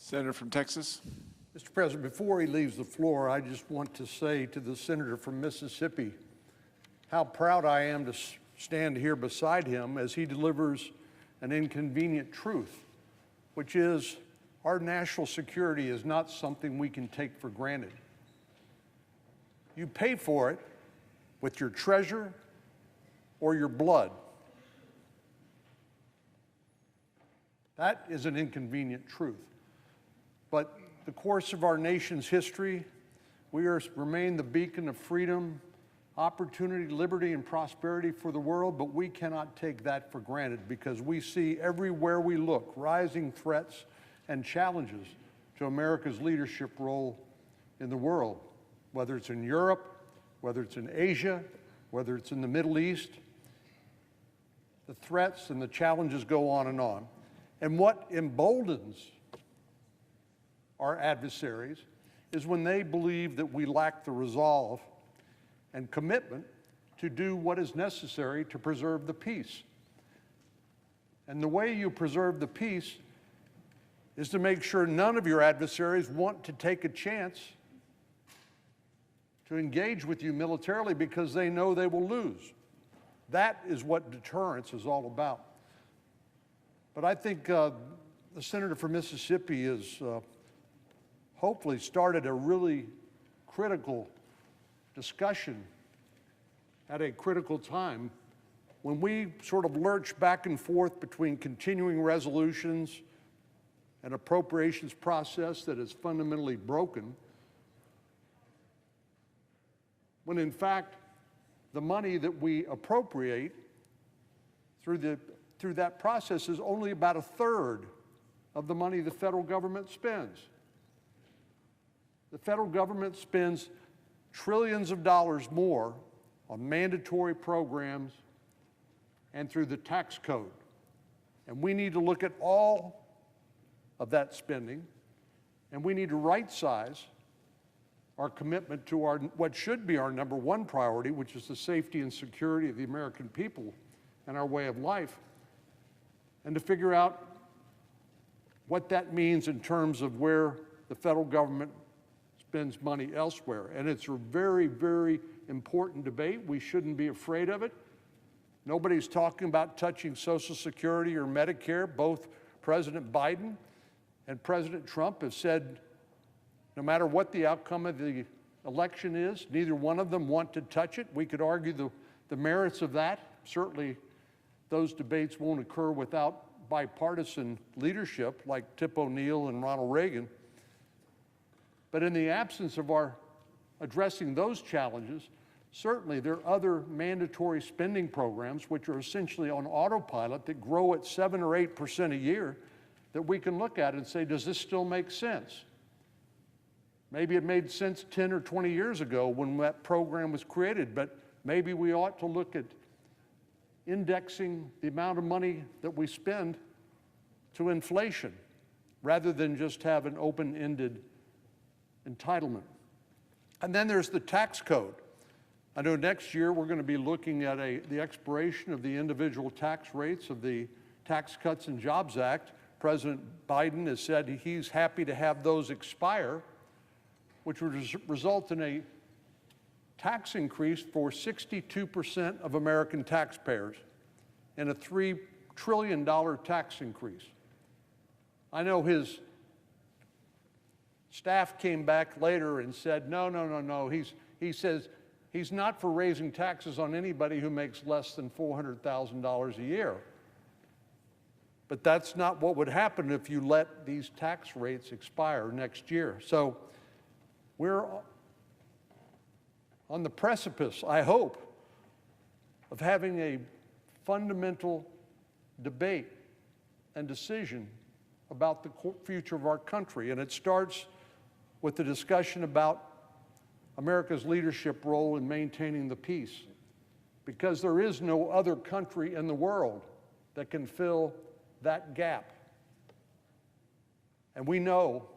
Senator from Texas. Mr. President, before he leaves the floor, I just want to say to the senator from Mississippi how proud I am to stand here beside him as he delivers an inconvenient truth, which is our national security is not something we can take for granted. You pay for it with your treasure or your blood. That is an inconvenient truth. But the course of our nation's history, we remain the beacon of freedom, opportunity, liberty, and prosperity for the world, but we cannot take that for granted because we see everywhere we look rising threats and challenges to America's leadership role in the world, whether it's in Europe, whether it's in Asia, whether it's in the Middle East. The threats and the challenges go on and on. And what emboldens our adversaries is when they believe that we lack the resolve and commitment to do what is necessary to preserve the peace. And the way you preserve the peace is to make sure none of your adversaries want to take a chance to engage with you militarily because they know they will lose. That is what deterrence is all about. But I think the senator from Mississippi has hopefully started a really critical discussion at a critical time when we sort of lurch back and forth between continuing resolutions and appropriations process that is fundamentally broken, when in fact the money that we appropriate through that process is only about a third of the money the federal government spends. The federal government spends trillions of dollars more on mandatory programs and through the tax code. And we need to look at all of that spending, and we need to right-size our commitment to what should be our number one priority, which is the safety and security of the American people and our way of life, and to figure out what that means in terms of where the federal government spends money elsewhere. And it's a very, very important debate. We shouldn't be afraid of it. Nobody's talking about touching Social Security or Medicare. Both President Biden and President Trump have said no matter what the outcome of the election is, neither one of them want to touch it. We could argue the merits of that. Certainly those debates won't occur without bipartisan leadership like Tip O'Neill and Ronald Reagan. But in the absence of our addressing those challenges, certainly there are other mandatory spending programs which are essentially on autopilot that grow at 7 or 8% a year that we can look at and say, does this still make sense? Maybe it made sense 10 or 20 years ago when that program was created, but maybe we ought to look at indexing the amount of money that we spend to inflation rather than just have an open-ended entitlement. And then there's the tax code. I know next year we're going to be looking at the expiration of the individual tax rates of the Tax Cuts and Jobs Act. President Biden has said he's happy to have those expire, which would result in a tax increase for 62% of American taxpayers and a $3 trillion tax increase. I know his staff came back later and said, no. He says he's not for raising taxes on anybody who makes less than $400,000 a year. But that's not what would happen if you let these tax rates expire next year. So we're on the precipice, I hope, of having a fundamental debate and decision about the future of our country. And it starts with the discussion about America's leadership role in maintaining the peace, because there is no other country in the world that can fill that gap. And we know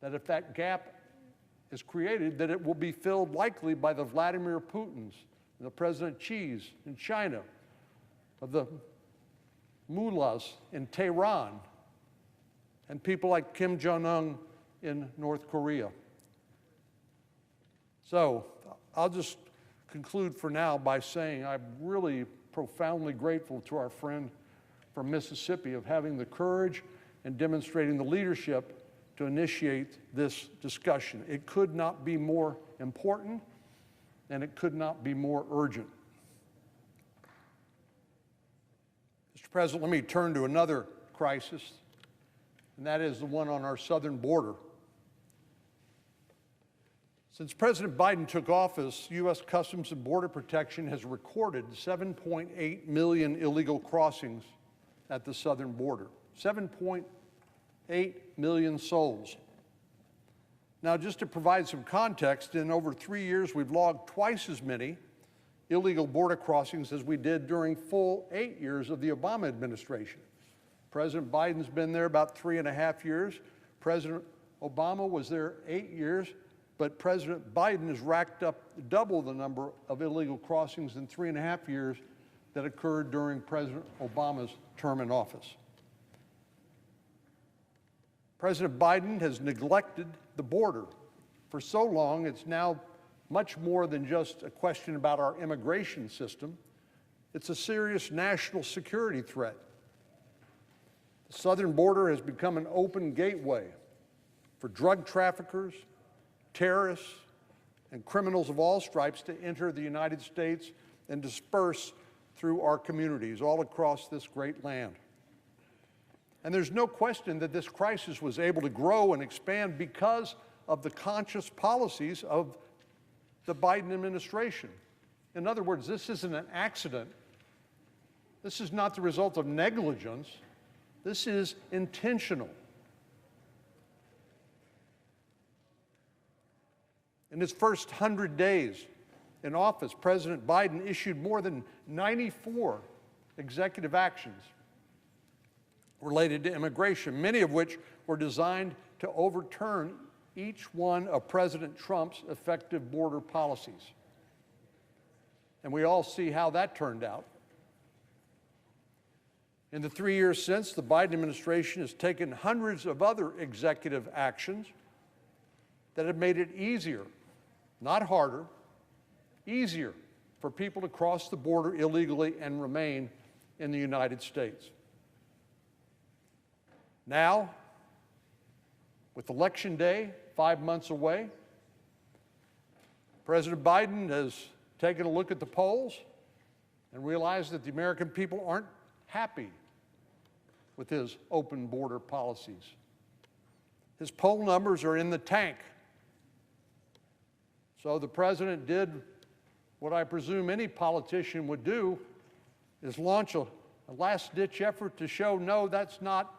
that if that gap is created, that it will be filled likely by the Vladimir Putins and the President Xi's in China, of the mullahs in Tehran, and people like Kim Jong-un in North Korea. So I'll just conclude for now by saying I'm really profoundly grateful to our friend from Mississippi of having the courage and demonstrating the leadership to initiate this discussion. It could not be more important, and it could not be more urgent. Mr. President, let me turn to another crisis, and that is the one on our southern border. Since President Biden took office, U.S. Customs and Border Protection has recorded 7.8 million illegal crossings at the southern border. 7.8 million souls. Now, just to provide some context, in over 3 years, we've logged twice as many illegal border crossings as we did during full 8 years of the Obama administration. President Biden's been there about 3.5 years. President Obama was there 8 years. But President Biden has racked up double the number of illegal crossings in 3.5 years that occurred during President Obama's term in office. President Biden has neglected the border for so long, it's now much more than just a question about our immigration system. It's a serious national security threat. The southern border has become an open gateway for drug traffickers, terrorists, and criminals of all stripes to enter the United States and disperse through our communities all across this great land. And there's no question that this crisis was able to grow and expand because of the conscious policies of the Biden administration. In other words, this isn't an accident. This is not the result of negligence. This is intentional. In his first 100 days in office, President Biden issued more than 94 executive actions related to immigration, many of which were designed to overturn each one of President Trump's effective border policies. And we all see how that turned out. In the 3 years since, the Biden administration has taken hundreds of other executive actions that have made it easier, not harder, easier for people to cross the border illegally and remain in the United States. Now, with Election Day 5 months away, President Biden has taken a look at the polls and realized that the American people aren't happy with his open border policies. His poll numbers are in the tank. So the president did what I presume any politician would do, is launch a last-ditch effort to show, no, that's not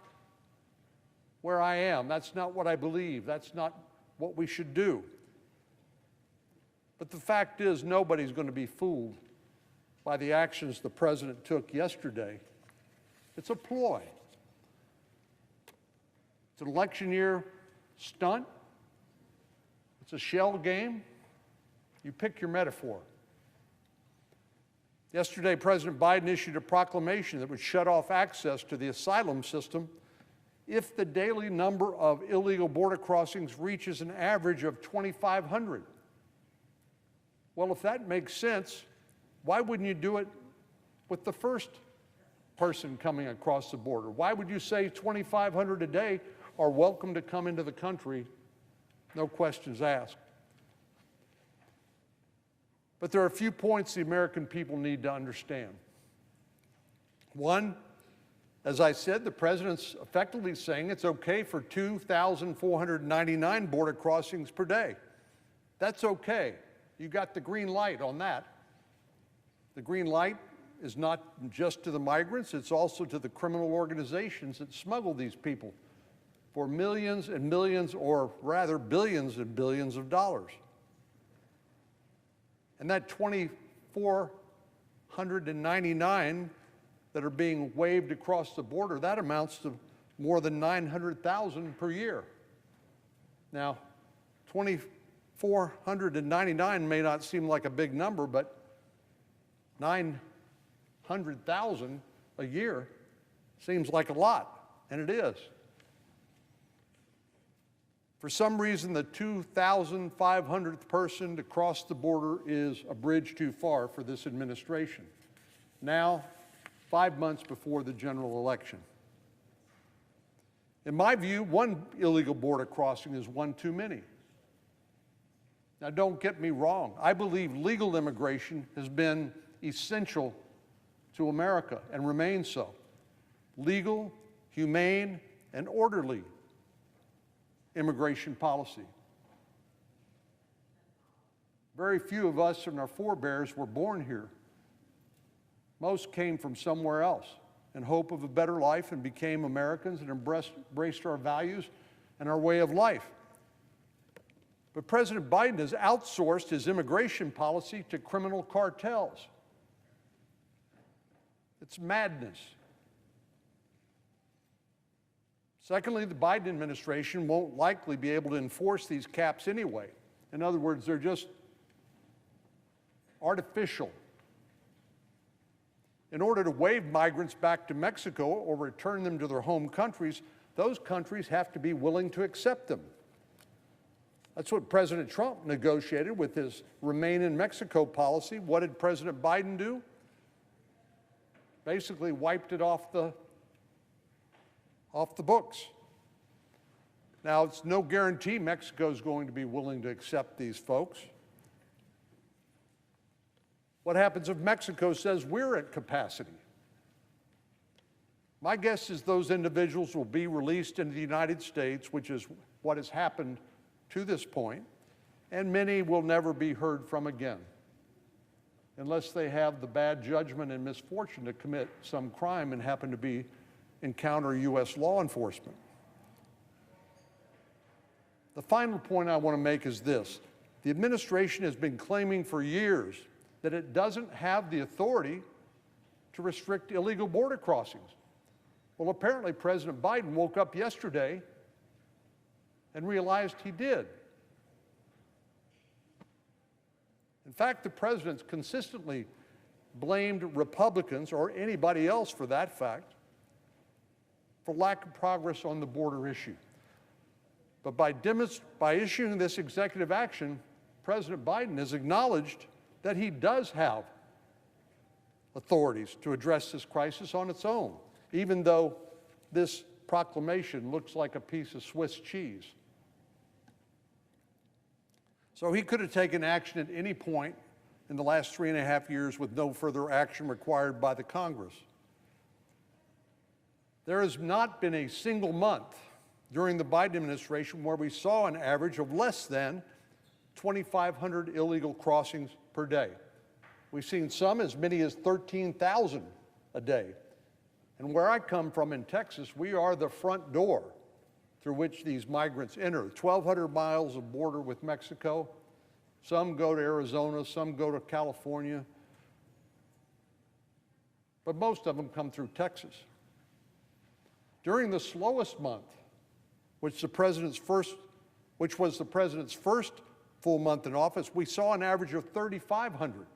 where I am. That's not what I believe. That's not what we should do. But the fact is, nobody's going to be fooled by the actions the president took yesterday. It's a ploy. It's an election year stunt. It's a shell game. You pick your metaphor. Yesterday, President Biden issued a proclamation that would shut off access to the asylum system if the daily number of illegal border crossings reaches an average of 2,500. Well, if that makes sense, why wouldn't you do it with the first person coming across the border? Why would you say 2,500 a day are welcome to come into the country, no questions asked? But there are a few points the American people need to understand. One, as I said, the president's effectively saying it's okay for 2,499 border crossings per day. That's okay. You got the green light on that. The green light is not just to the migrants, it's also to the criminal organizations that smuggle these people for millions and millions, or rather billions and billions of dollars. And that 2,499 that are being waved across the border, that amounts to more than 900,000 per year. Now, 2,499 may not seem like a big number, but 900,000 a year seems like a lot, and it is. For some reason, the 2,500th person to cross the border is a bridge too far for this administration. Now, 5 months before the general election. In my view, one illegal border crossing is one too many. Now, don't get me wrong. I believe legal immigration has been essential to America and remains so. Legal, humane, and orderly immigration policy. Very few of us and our forebears were born here. Most came from somewhere else in hope of a better life and became Americans and embraced our values and our way of life. But President Biden has outsourced his immigration policy to criminal cartels. It's madness. Secondly, the Biden administration won't likely be able to enforce these caps anyway. In other words, they're just artificial. In order to wave migrants back to Mexico or return them to their home countries, those countries have to be willing to accept them. That's what President Trump negotiated with his Remain in Mexico policy. What did President Biden do? Basically wiped it off the books. Now, it's no guarantee Mexico is going to be willing to accept these folks. What happens if Mexico says we're at capacity? My guess is those individuals will be released into the United States, which is what has happened to this point, and many will never be heard from again, unless they have the bad judgment and misfortune to commit some crime and happen to encounter U.S. law enforcement. The final point I want to make is this. The administration has been claiming for years that it doesn't have the authority to restrict illegal border crossings. Well, apparently President Biden woke up yesterday and realized he did. In fact, the president's consistently blamed Republicans, or anybody else for that fact, for lack of progress on the border issue. But by issuing this executive action, President Biden has acknowledged that he does have authorities to address this crisis on its own, even though this proclamation looks like a piece of Swiss cheese. So he could have taken action at any point in the last 3.5 years with no further action required by the Congress. There has not been a single month during the Biden administration where we saw an average of less than 2,500 illegal crossings per day. We've seen some as many as 13,000 a day. And where I come from in Texas, we are the front door through which these migrants enter. 1,200 miles of border with Mexico. Some go to Arizona, some go to California. But most of them come through Texas. During the slowest month, which was the president's first full month in office, we saw an average of 3,500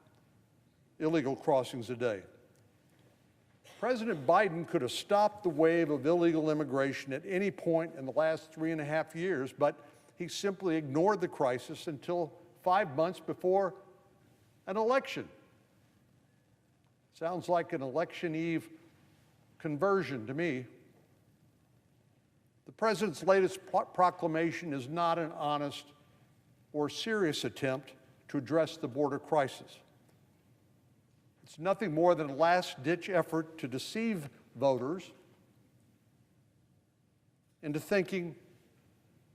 illegal crossings a day. President Biden could have stopped the wave of illegal immigration at any point in the last 3.5 years, but he simply ignored the crisis until 5 months before an election. Sounds like an election eve conversion to me. The president's latest proclamation is not an honest or serious attempt to address the border crisis. It's nothing more than a last-ditch effort to deceive voters into thinking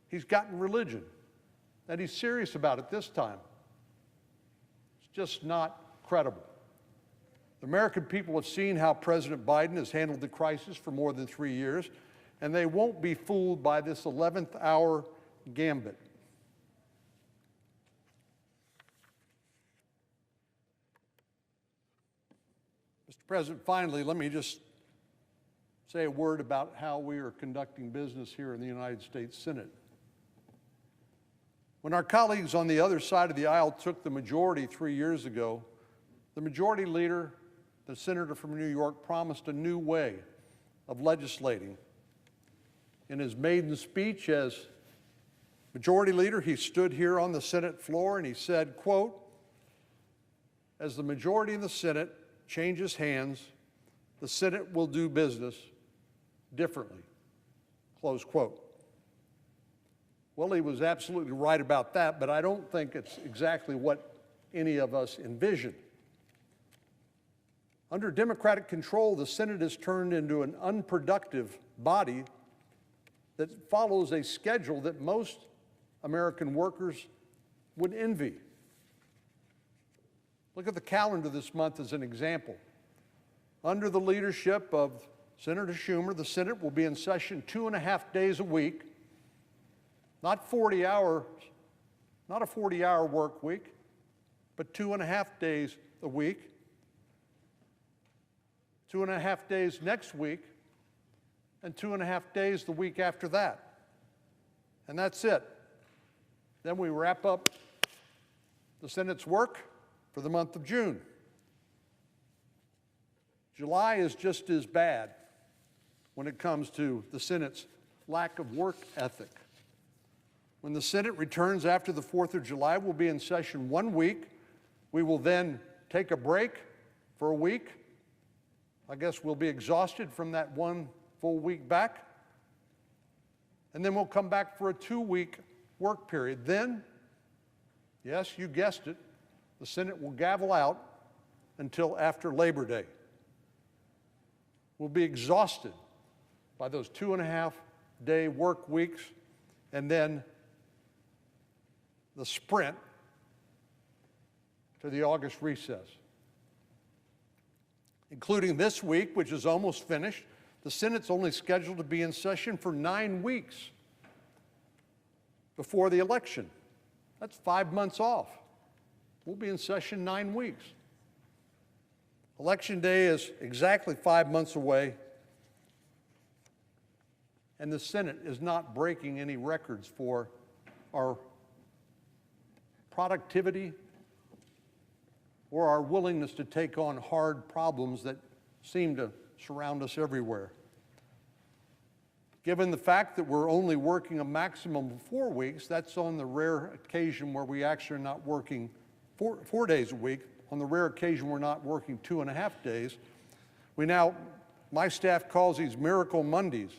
he's gotten religion, that he's serious about it this time. It's just not credible. The American people have seen how President Biden has handled the crisis for more than 3 years, and they won't be fooled by this 11th hour gambit. Mr. President, finally, let me just say a word about how we are conducting business here in the United States Senate. When our colleagues on the other side of the aisle took the majority 3 years ago, the majority leader, the senator from New York, promised a new way of legislating. In his maiden speech as Majority Leader, he stood here on the Senate floor and he said, quote, "As the majority in the Senate changes hands, the Senate will do business differently," close quote. Well, he was absolutely right about that, but I don't think it's exactly what any of us envisioned. Under Democratic control, the Senate has turned into an unproductive body that follows a schedule that most American workers would envy. Look at the calendar this month as an example. Under the leadership of Senator Schumer, the Senate will be in session 2.5 days a week, not 40 hours, not a 40-hour work week, but 2.5 days a week. 2.5 days next week, and 2.5 days the week after that. And that's it. Then we wrap up the Senate's work for the month of June. July is just as bad when it comes to the Senate's lack of work ethic. When the Senate returns after the 4th of July, we'll be in session 1 week. We will then take a break for a week. I guess we'll be exhausted from that 1 full week back. And then we'll come back for a 2-week work period. Then, yes, you guessed it, the Senate will gavel out until after Labor Day. We'll be exhausted by those 2.5-day work weeks and then the sprint to the August recess. Including this week, which is almost finished, the Senate's only scheduled to be in session for 9 weeks before the election. That's 5 months off. We'll be in session 9 weeks. Election Day is exactly 5 months away, and the Senate is not breaking any records for our productivity or our willingness to take on hard problems that seem to surround us everywhere. Given the fact that we're only working a maximum of 4 weeks, that's on the rare occasion where we actually are not working four days a week. On the rare occasion we're not working 2.5 days. My staff calls these Miracle Mondays,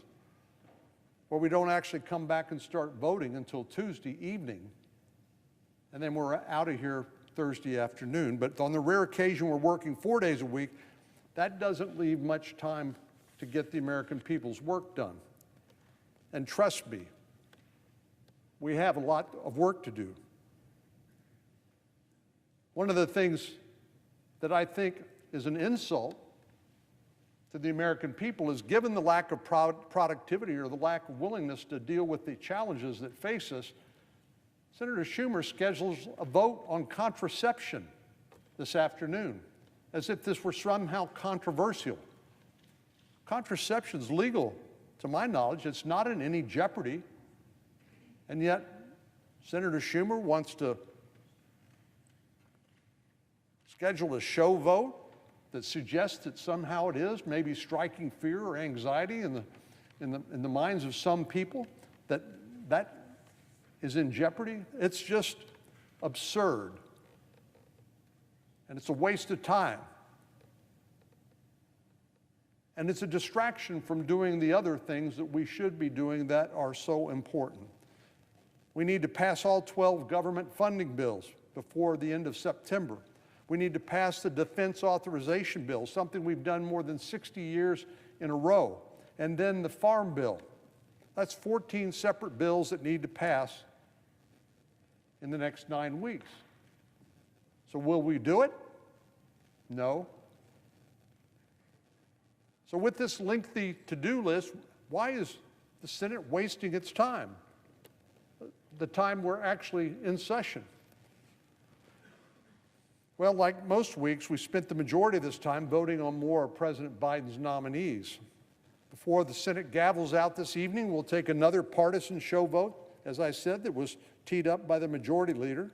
where we don't actually come back and start voting until Tuesday evening, and then we're out of here Thursday afternoon. But on the rare occasion we're working 4 days a week, that doesn't leave much time to get the American people's work done. And trust me, we have a lot of work to do. One of the things that I think is an insult to the American people is, given the lack of productivity or the lack of willingness to deal with the challenges that face us, Senator Schumer schedules a vote on contraception this afternoon, as if this were somehow controversial. Contraception is legal, to my knowledge. It's not in any jeopardy. And yet, Senator Schumer wants to schedule a show vote that suggests that somehow it is, maybe striking fear or anxiety in the minds of some people, that is in jeopardy. It's just absurd. And it's a waste of time. And it's a distraction from doing the other things that we should be doing that are so important. We need to pass all 12 government funding bills before the end of September. We need to pass the defense authorization bill, something we've done more than 60 years in a row. And then the farm bill. That's 14 separate bills that need to pass in the next 9 weeks. So will we do it? No. So with this lengthy to-do list, why is the Senate wasting its time? The time we're actually in session. Well, like most weeks, we spent the majority of this time voting on more of President Biden's nominees. Before the Senate gavels out this evening, we'll take another partisan show vote, as I said, that was teed up by the Majority Leader.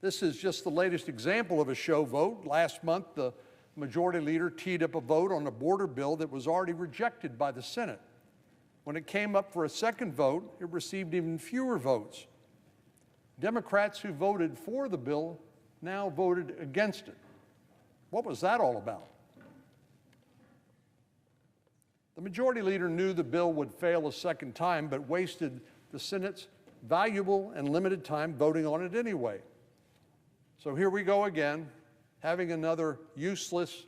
This is just the latest example of a show vote. Last month, the Majority Leader teed up a vote on a border bill that was already rejected by the Senate. When it came up for a second vote, it received even fewer votes. Democrats who voted for the bill now voted against it. What was that all about? The majority leader knew the bill would fail a second time, but wasted the Senate's valuable and limited time voting on it anyway. So here we go again, having another useless,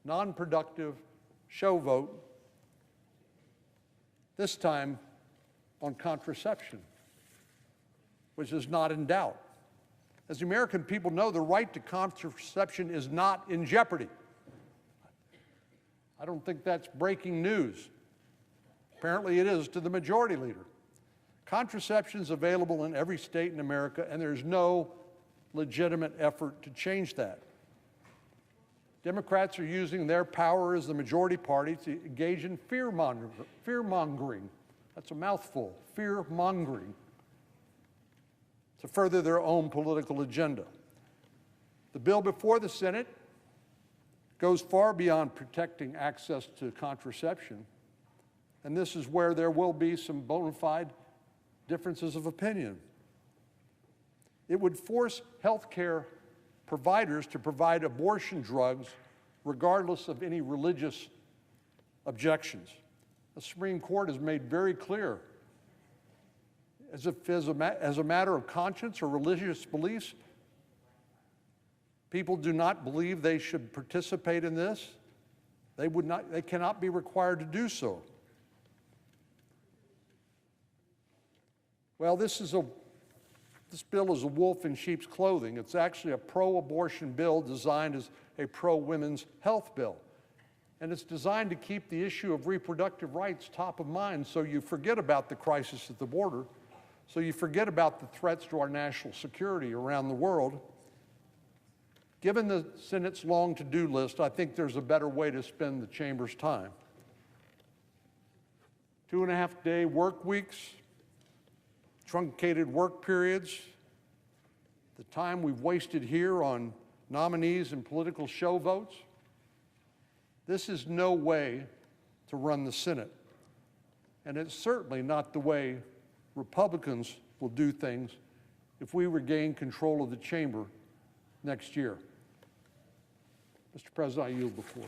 non-productive show vote, this time on contraception, which is not in doubt. As the American people know, the right to contraception is not in jeopardy. I don't think that's breaking news. Apparently it is to the majority leader. Contraception is available in every state in America, and there's no legitimate effort to change that. Democrats are using their power as the majority party to engage in fear-mongering. That's a mouthful, fear-mongering, to further their own political agenda. The bill before the Senate goes far beyond protecting access to contraception, and this is where there will be some bona fide differences of opinion. It would force health care providers to provide abortion drugs regardless of any religious objections. The Supreme Court has made very clear, as a matter of conscience or religious beliefs, people do not believe they should participate in this, they cannot be required to do so. Well, this bill is a wolf in sheep's clothing. It's actually a pro-abortion bill designed as a pro-women's health bill. And it's designed to keep the issue of reproductive rights top of mind, so you forget about the crisis at the border, so you forget about the threats to our national security around the world. Given the Senate's long to-do list, I think there's a better way to spend the chamber's time. 2.5-day work weeks, truncated work periods, the time we've wasted here on nominees and political show votes. This is no way to run the Senate. And it's certainly not the way Republicans will do things if we regain control of the chamber next year. Mr. President, I yield the floor.